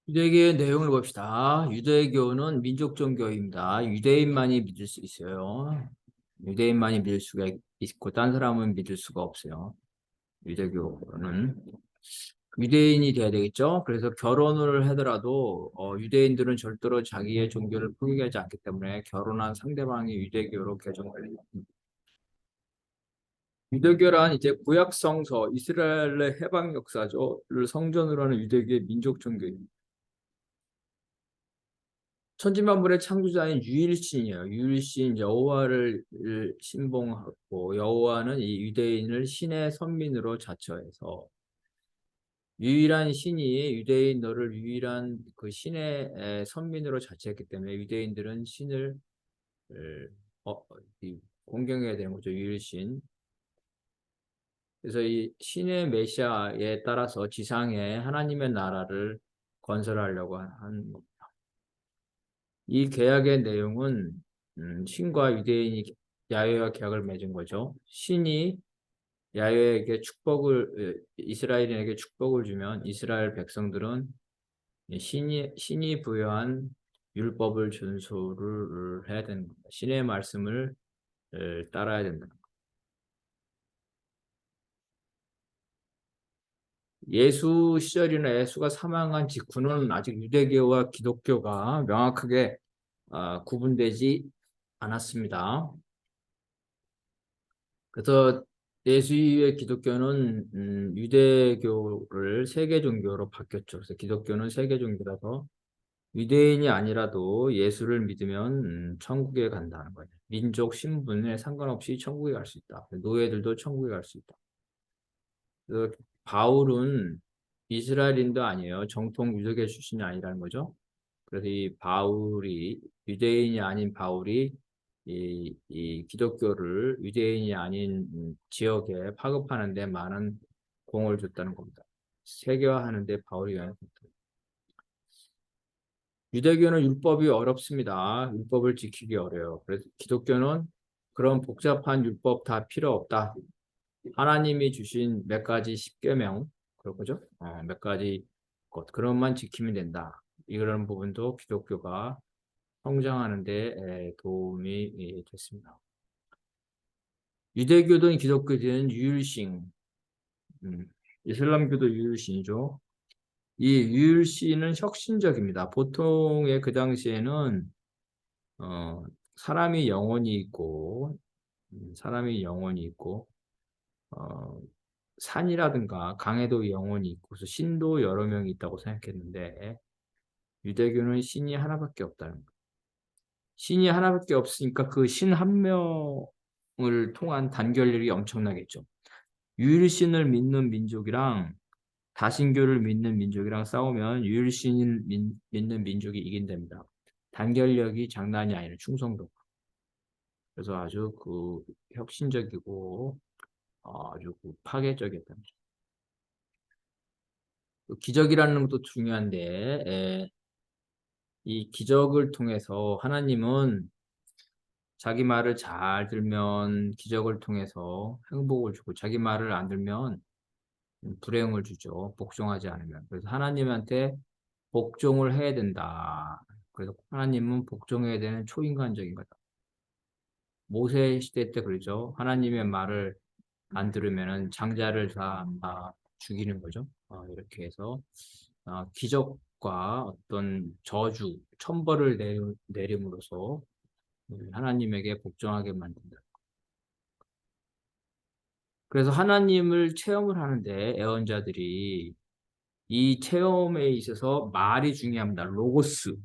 유대교의 내용을 봅시다. 유대교는 민족 종교입니다. 유대인만이 믿을 수 있어요. 유대인만이 믿을 수가 있고 딴 사람은 믿을 수가 없어요. 유대교는 유대인이 돼야 되겠죠. 그래서 결혼을 하더라도 유대인들은 절대로 자기의 종교를 포기하지 않기 때문에 결혼한 상대방이 유대교로 개종을 해요. 유대교란 이제 구약 성서 이스라엘의 해방 역사를 성전으로 하는 유대교의 민족 종교입니다. 천지만물의 창조자인 유일신이에요. 유일신 여호와를 신봉하고 여호와는 이 유대인을 신의 선민으로 자처해서 유일한 신이 유대인 너를 유일한 그 신의 선민으로 자처했기 때문에 유대인들은 신을 어, 공경해야 되는 거죠. 유일신. 그래서 이 신의 메시아에 따라서 지상에 하나님의 나라를 건설하려고 한 이 계약의 내용은 신과 유대인이 야훼와 계약을 맺은 거죠. 신이 야훼에게 이스라엘인에게 축복을 주면 이스라엘 백성들은 신이 부여한 율법을 준수를 해야 되는 겁니다. 신의 말씀을 따라야 된다. 예수 시절이나 예수가 사망한 직후는 아직 유대교와 기독교가 명확하게 구분되지 않았습니다. 그래서 예수 이후에 기독교는 유대교를 세계 종교로 바뀌었죠. 그래서 기독교는 세계 종교라서 유대인이 아니라도 예수를 믿으면 천국에 간다는 거예요. 민족 신분에 상관없이 천국에 갈 수 있다. 노예들도 천국에 갈 수 있다. 그래서 바울은 이스라엘인도 아니에요. 정통 유대교 출신이 아니라는 거죠. 그래서 이 바울이 유대인이 아닌 바울이 이 기독교를 유대인이 아닌 지역에 파급하는 데 많은 공을 줬다는 겁니다. 세계화하는 데 바울이 영향을 유대교는 율법이 어렵습니다. 율법을 지키기 어려워요. 그래서 기독교는 그런 복잡한 율법 다 필요 없다. 하나님이 주신 몇 가지 십계명, 그런 거죠? 몇 가지 것, 그런 것만 지키면 된다. 이런 부분도 기독교가 성장하는 데 도움이 됐습니다. 유대교든 기독교든 유일신, 이슬람교도 유일신이죠. 이 유일신은 혁신적입니다. 보통의 그 당시에는 어, 사람이 영혼이 있고, 어, 산이라든가 강에도 영혼이 있고, 그래서 신도 여러 명이 있다고 생각했는데, 유대교는 신이 하나밖에 없다는 거예요. 신이 하나밖에 없으니까 그 신 한 명을 통한 단결력이 엄청나겠죠. 유일신을 믿는 민족이랑 다신교를 믿는 민족이랑 싸우면 유일신을 믿는 민족이 이긴답니다. 단결력이 장난이 아니라 충성도. 그래서 아주 그 혁신적이고 아주 그 파괴적이었다. 그 기적이라는 것도 중요한데 이 기적을 통해서 하나님은 자기 말을 잘 들면 기적을 통해서 행복을 주고 자기 말을 안 들면 불행을 주죠. 복종하지 않으면. 그래서 하나님한테 복종을 해야 된다. 그래서 하나님은 복종해야 되는 초인간적인 거다. 모세 시대 때 그러죠. 하나님의 말을 안 들으면은 장자를 다 죽이는 거죠. 이렇게 해서 기적과 어떤 저주, 천벌을 내림으로써 하나님에게 복종하게 만든다. 그래서 하나님을 체험을 하는데 애언자들이 이 체험에 있어서 말이 중요합니다. 로고스.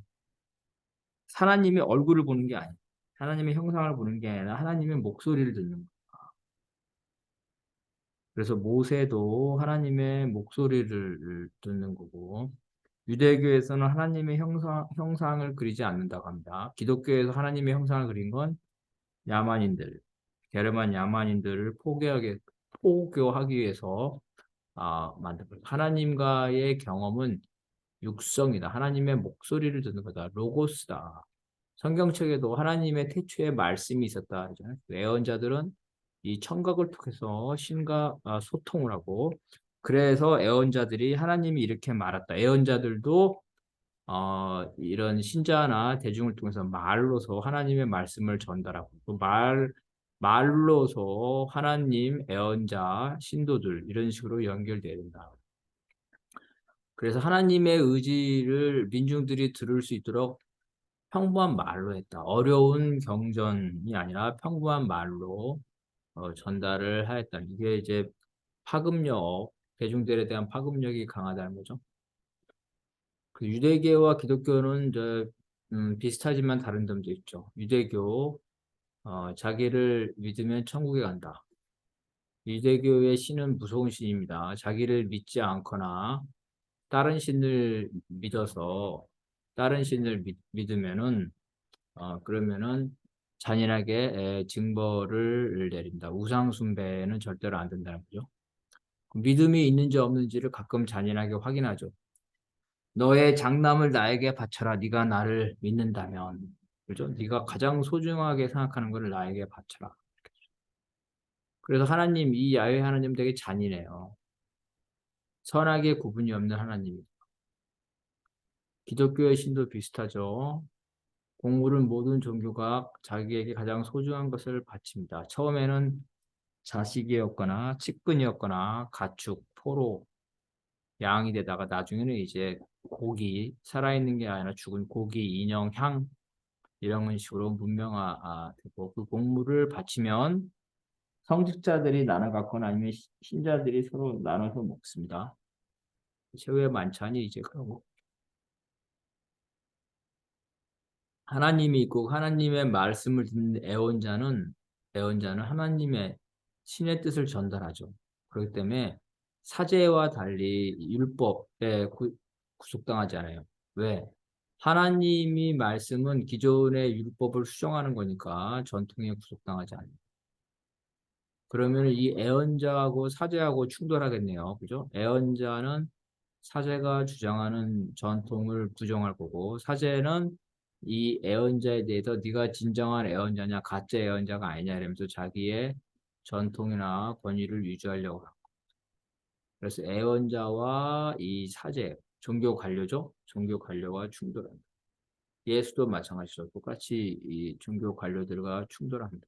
하나님의 얼굴을 보는 게 아니에요. 하나님의 형상을 보는 게 아니라 하나님의 목소리를 듣는 거예요. 그래서 모세도 하나님의 목소리를 듣는 거고 유대교에서는 하나님의 형상을 그리지 않는다고 합니다. 기독교에서 하나님의 형상을 그린 건 야만인들, 게르만 야만인들을 포교하기 위해서 만든 거예요. 하나님과의 경험은 육성이다. 하나님의 목소리를 듣는 거다. 로고스다. 성경책에도 하나님의 태초에 말씀이 있었다. 그러잖아요. 애언자들은 이 청각을 통해서 신과 소통을 하고 그래서 애언자들이 하나님이 이렇게 말했다. 애언자들도 이런 신자나 대중을 통해서 말로서 하나님의 말씀을 전달하고 말로서 하나님 애언자 신도들 이런 식으로 연결돼야 된다. 그래서 하나님의 의지를 민중들이 들을 수 있도록 평범한 말로 했다. 어려운 경전이 아니라 평범한 말로 전달을 하였다. 이게 이제 파급력, 대중들에 대한 파급력이 강하다는 거죠. 그 유대교와 기독교는 비슷하지만 다른 점도 있죠. 유대교, 자기를 믿으면 천국에 간다. 유대교의 신은 무서운 신입니다. 자기를 믿지 않거나 다른 신을 믿어서 다른 신을 믿으면은 그러면은 잔인하게 징벌을 내린다. 우상 숭배는 절대로 안 된다는 거죠. 믿음이 있는지 없는지를 가끔 잔인하게 확인하죠. 너의 장남을 나에게 바쳐라. 네가 나를 믿는다면. 그죠? 네가 가장 소중하게 생각하는 것을 나에게 바쳐라. 그래서 하나님, 이 야훼 하나님 되게 잔인해요. 선악의 구분이 없는 하나님. 기독교의 신도 비슷하죠. 공물은 모든 종교가 자기에게 가장 소중한 것을 바칩니다. 처음에는 자식이었거나 측근이었거나 가축, 포로, 양이 되다가 나중에는 이제 고기, 살아있는 게 아니라 죽은 고기, 인형, 향 이런 식으로 문명화되고 그 공물을 바치면 성직자들이 나눠 갖거나 아니면 신자들이 서로 나눠서 먹습니다. 최후의 만찬이 이제 그런 거. 하나님이 있고 하나님의 말씀을 듣는 애원자는 하나님의 신의 뜻을 전달하죠. 그렇기 때문에 사제와 달리 율법에 구속당하지 않아요. 왜? 하나님이 말씀은 기존의 율법을 수정하는 거니까 전통에 구속당하지 않아요. 그러면 이 애언자하고 사제하고 충돌하겠네요. 그죠? 애언자는 사제가 주장하는 전통을 부정할 거고 사제는 이 애언자에 대해서 네가 진정한 애언자냐 가짜 애언자가 아니냐 이러면서 자기의 전통이나 권위를 유지하려고 하고 그래서 애언자와 이 사제 종교 관료죠. 종교 관료와 충돌합니다. 예수도 마찬가지죠. 똑같이 이 종교 관료들과 충돌합니다.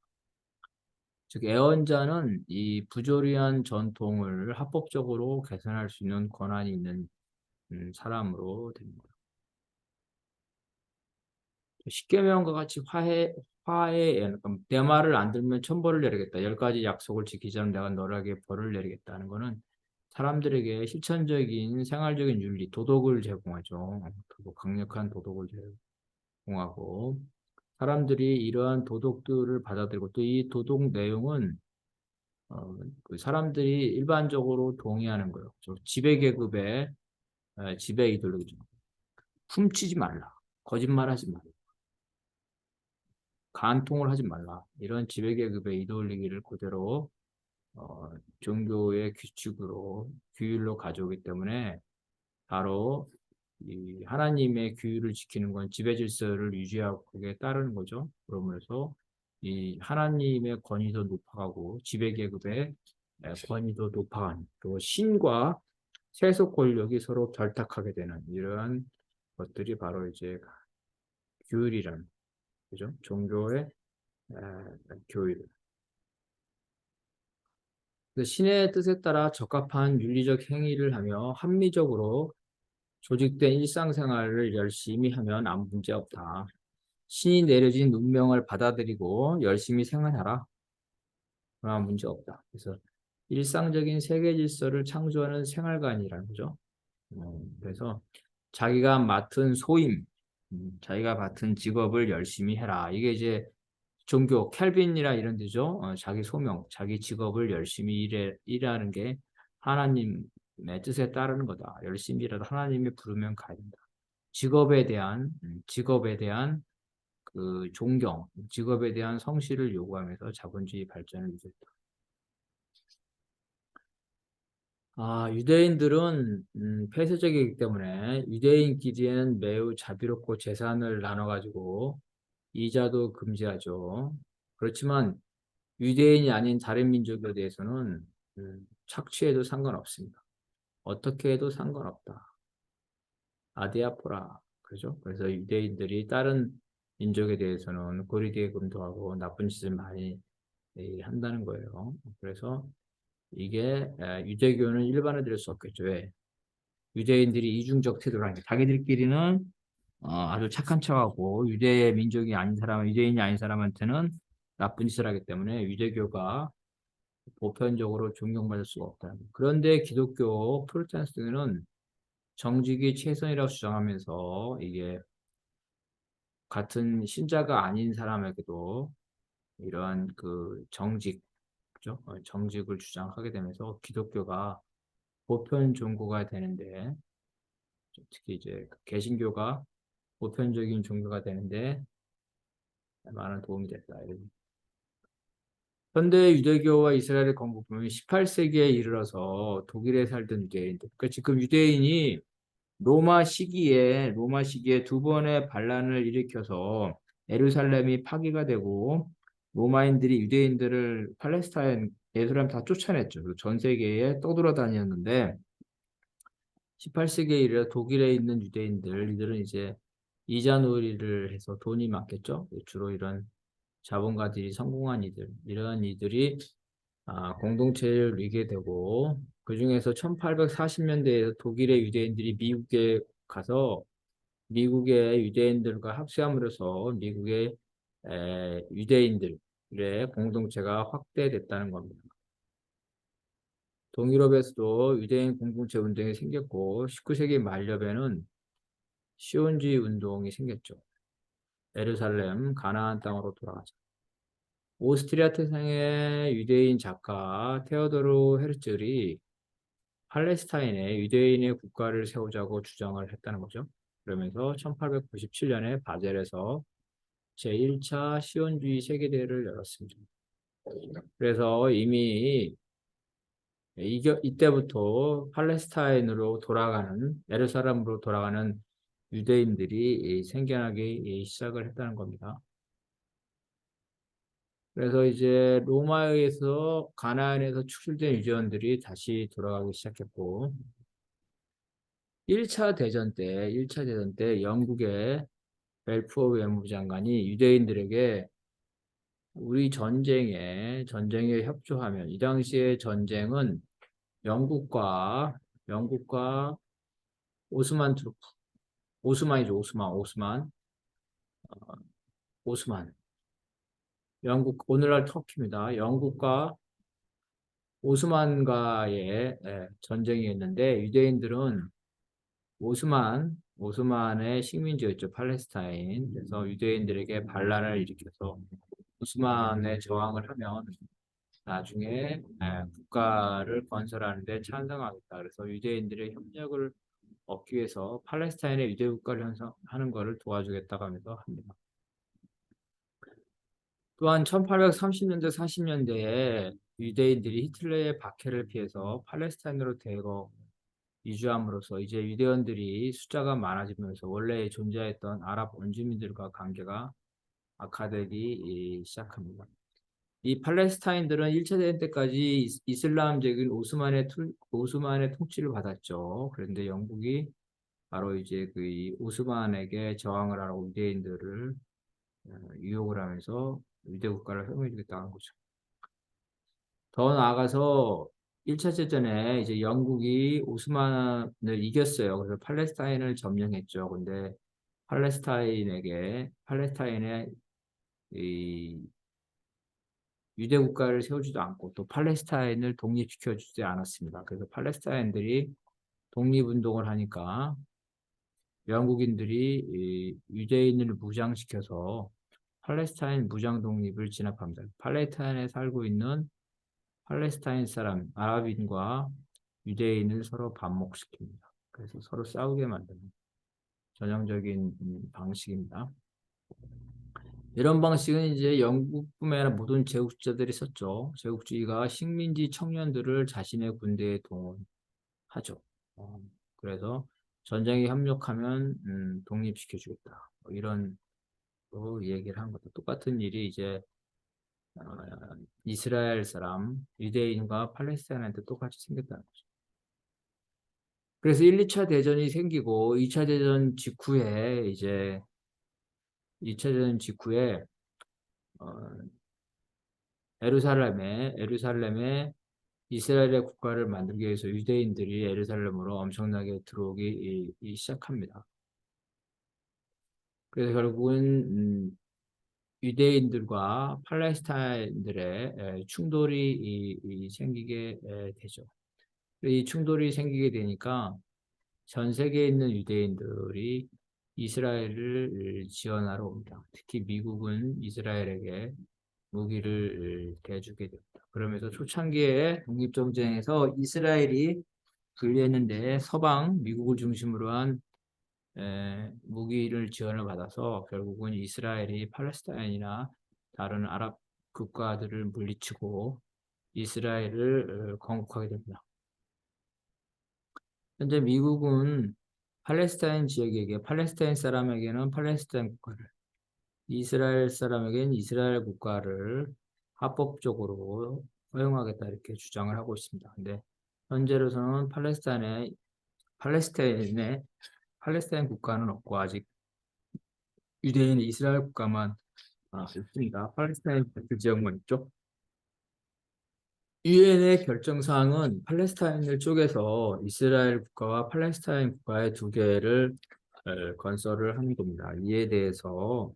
즉 애언자는 이 부조리한 전통을 합법적으로 개선할 수 있는 권한이 있는 사람으로 됩니다. 십계명과 같이 내 말을 안 들으면 천벌을 내리겠다. 10가지 약속을 지키지 않으면 내가 너에게 벌을 내리겠다는 거는 사람들에게 실천적인 생활적인 윤리, 도덕을 제공하죠. 강력한 도덕을 제공하고 사람들이 이러한 도덕들을 받아들이고 또 이 도덕 내용은 그 사람들이 일반적으로 동의하는 거예요. 지배계급의 지배 이데올로기죠. 훔치지 말라. 거짓말하지 말라. 간통을 하지 말라. 이런 지배계급의 이데올로기를 그대로 종교의 규칙으로 규율로 가져오기 때문에 바로 이 하나님의 규율을 지키는 건 지배 질서를 유지하고 그게 따르는 거죠. 그러면서 이 하나님의 권위도 높아가고 지배계급의 권위도 높아가는 또 신과 세속 권력이 서로 결탁하게 되는 이러한 것들이 바로 이제 규율이라는 그죠? 종교의 교율. 신의 뜻에 따라 적합한 윤리적 행위를 하며 합리적으로 조직된 일상생활을 열심히 하면 아무 문제 없다. 신이 내려진 운명을 받아들이고 열심히 생활하라. 그러나 문제 없다. 그래서 일상적인 세계 질서를 창조하는 생활관이라는 거죠. 그래서 자기가 맡은 소임, 자기가 맡은 직업을 열심히 해라. 이게 이제 종교, 켈빈이나 이런 데죠. 자기 소명, 자기 직업을 열심히 일하는 게 하나님의 뜻에 따르는 거다. 열심히 일하다 하나님이 부르면 가야 된다. 직업에 대한 그 존경, 직업에 대한 성실을 요구하면서 자본주의 발전을 이뤘다. 유대인들은 폐쇄적이기 때문에 유대인끼리는 매우 자비롭고 재산을 나눠가지고 이자도 금지하죠. 그렇지만 유대인이 아닌 다른 민족에 대해서는 착취해도 상관없습니다. 어떻게 해도 상관없다. 아디아포라. 그죠? 그래서 유대인들이 다른 민족에 대해서는 고리대금도 하고 나쁜 짓을 많이 한다는 거예요. 그래서 이게 유대교는 일반화될 수 없겠죠. 왜? 유대인들이 이중적 태도를 하니까 자기들끼리는 아주 착한 척하고 유대 민족이 아닌 사람, 유대인이 아닌 사람한테는 나쁜 짓을 하기 때문에 유대교가 보편적으로 존경받을 수가 없다. 그런데 기독교 프로테스탄트는 정직이 최선이라고 주장하면서 이게 같은 신자가 아닌 사람에게도 이러한 그 정직, 그죠? 정직을 주장하게 되면서 기독교가 보편 종교가 되는데 특히 이제 그 개신교가 보편적인 종교가 되는데 많은 도움이 됐다. 현대 유대교와 이스라엘의 건국 보면 18세기에 이르러서 독일에 살던 유대인들. 그러니까 지금 유대인이 로마 시기에 두 번의 반란을 일으켜서 예루살렘이 파괴가 되고 로마인들이 유대인들을 팔레스타인 예루살렘 다 쫓아냈죠. 전 세계에 떠돌아다녔는데 18세기에 이르러 독일에 있는 유대인들 이들은 이제 이자 놀이를 해서 돈이 많겠죠. 주로 이런 자본가들이 성공한 이들 이러한 이들이 공동체를 이루게 되고 그중에서 1840년대에 독일의 유대인들이 미국에 가서 미국의 유대인들과 합세함으로써 미국의 유대인들의 공동체가 확대됐다는 겁니다. 동유럽에서도 유대인 공동체 운동이 생겼고 19세기 말엽에는 시온주의 운동이 생겼죠. 예루살렘 가나안 땅으로 돌아가자. 오스트리아 태생의 유대인 작가 테오도르 헤르츠글이 팔레스타인에 유대인의 국가를 세우자고 주장을 했다는 거죠. 그러면서 1897년에 바젤에서 제1차 시온주의 세계대회를 열었습니다. 그래서 이미 이때부터 팔레스타인으로 돌아가는 예루살렘으로 돌아가는 유대인들이 생겨나기 시작을 했다는 겁니다. 그래서 이제 로마에서 가나안에서 축출된 유대인들이 다시 돌아가기 시작했고 1차 대전 때 영국의 벨푸어 외무부 장관이 유대인들에게 우리 전쟁에 협조하면 이 당시의 전쟁은 영국과 오스만 트루프 오스만이죠. 오스만 영국 오늘날 터키입니다. 영국과 오스만과의 전쟁이었는데 유대인들은 오스만의 식민지였죠. 팔레스타인. 그래서 유대인들에게 반란을 일으켜서 오스만에 저항을 하면 나중에 국가를 건설하는 데 찬성하겠다. 그래서 유대인들의 협력을 얻기 위해서 팔레스타인의 유대 국가를 형성하는 것을 도와주겠다고 하면서 합니다. 또한 1830년대, 40년대에 유대인들이 히틀러의 박해를 피해서 팔레스타인으로 대거 이주함으로써 이제 유대인들이 숫자가 많아지면서 원래 존재했던 아랍 원주민들과 관계가 악화되기 시작합니다. 이 팔레스타인들은 1차 대전 때까지 이슬람적인 오스만의 통치를 받았죠. 그런데 영국이 바로 이제 그 오스만에게 저항을 하라고 유대인들을 유혹을 하면서 유대 국가를 허용해주겠다는 거죠. 더 나아가서 1차 대전에 이제 영국이 오스만을 이겼어요. 그래서 팔레스타인을 점령했죠. 근데 팔레스타인의 이 유대 국가를 세우지도 않고 또 팔레스타인을 독립시켜 주지 않았습니다. 그래서 팔레스타인들이 독립운동을 하니까 영국인들이 이 유대인을 무장시켜서 팔레스타인 무장 독립을 진압합니다. 팔레스타인에 살고 있는 팔레스타인 사람, 아랍인과 유대인을 서로 반목시킵니다. 그래서 서로 싸우게 만드는 전형적인 방식입니다. 이런 방식은 이제 영국뿐만 아니라 모든 제국주의자들이 썼죠. 제국주의가 식민지 청년들을 자신의 군대에 동원하죠. 그래서 전쟁에 협력하면 독립시켜주겠다. 뭐 이런 거 얘기를 한 것도 똑같은 일이 이제 어, 이스라엘 사람, 유대인과 팔레스타인한테 똑같이 생겼다는 거죠. 그래서 1, 2차 대전이 생기고 2차 대전 직후에 이제 2차 대전 직후에 어, 에루살렘에 이스라엘의 국가를 만들기 위해서 유대인들이 에루살렘으로 엄청나게 들어오기 시작합니다. 그래서 결국은 유대인들과 팔레스타인들의 충돌이 생기게 되죠. 이 충돌이 생기게 되니까 전 세계에 있는 유대인들이 이스라엘을 지원하러 옵니다. 특히 미국은 이스라엘에게 무기를 대주게 됩니다. 그러면서 초창기에 독립전쟁에서 이스라엘이 불리했는데 서방 미국을 중심으로 한 무기를 지원을 받아서 결국은 이스라엘이 팔레스타인이나 다른 아랍 국가들을 물리치고 이스라엘을 건국하게 됩니다. 현재 미국은 팔레스타인 사람에게는 팔레스타인 국가를, 이스라엘 사람에게는 이스라엘 국가를 합법적으로 허용하겠다 이렇게 주장을 하고 있습니다. 근데 현재로서는 팔레스타인의 팔레스타인 국가는 없고 아직 유대인의 이스라엘 국가만 있습니다. 팔레스타인 그 지역만 있죠. 유엔의 결정 사항은 팔레스타인을 쪼개서 이스라엘 국가와 팔레스타인 국가의 두 개를 건설을 하는 겁니다. 이에 대해서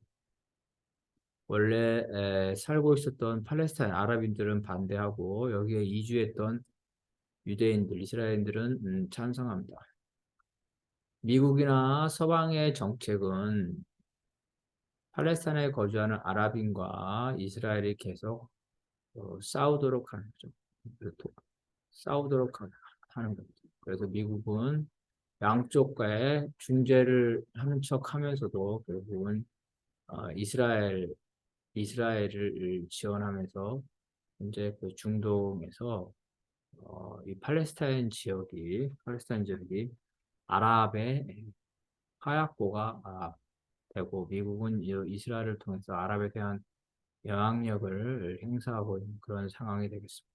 원래 살고 있었던 팔레스타인 아랍인들은 반대하고 여기에 이주했던 유대인들, 이스라엘인들은 찬성합니다. 미국이나 서방의 정책은 팔레스타인에 거주하는 아랍인과 이스라엘이 계속 싸우도록 하는 거죠. 싸우도록 하는 거죠. 그래서 미국은 양쪽과의 중재를 하는 척 하면서도 결국은 이스라엘을 지원하면서 현재 그 중동에서 이 팔레스타인 지역이 아랍의 하약고가 되고 미국은 이스라엘을 통해서 아랍에 대한 영향력을 행사하고 있는 그런 상황이 되겠습니다.